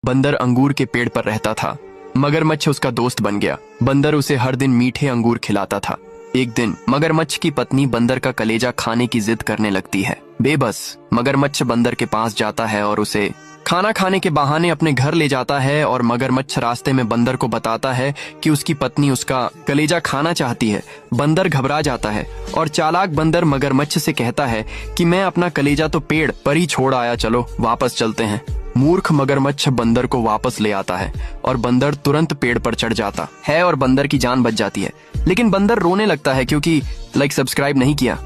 बंदर अंगूर के पेड़ पर रहता था। मगरमच्छ उसका दोस्त बन गया। बंदर उसे हर दिन मीठे अंगूर खिलाता था। एक दिन मगरमच्छ की पत्नी बंदर का कलेजा खाने की जिद करने लगती है। बेबस मगरमच्छ बंदर के पास जाता है और उसे खाना खाने के बहाने अपने घर ले जाता है और मगरमच्छ रास्ते में बंदर को बताता है कि उसकी पत्नी उसका कलेजा खाना चाहती है। बंदर घबरा जाता है और चालाक बंदर मगरमच्छ से कहता है कि मैं अपना कलेजा तो पेड़ पर ही छोड़ आया, चलो वापस चलते हैं। मूर्ख मगरमच्छ बंदर को वापस ले आता है और बंदर तुरंत पेड़ पर चढ़ जाता है और बंदर की जान बच जाती है। लेकिन बंदर रोने लगता है क्योंकि लाइक सब्सक्राइब नहीं किया।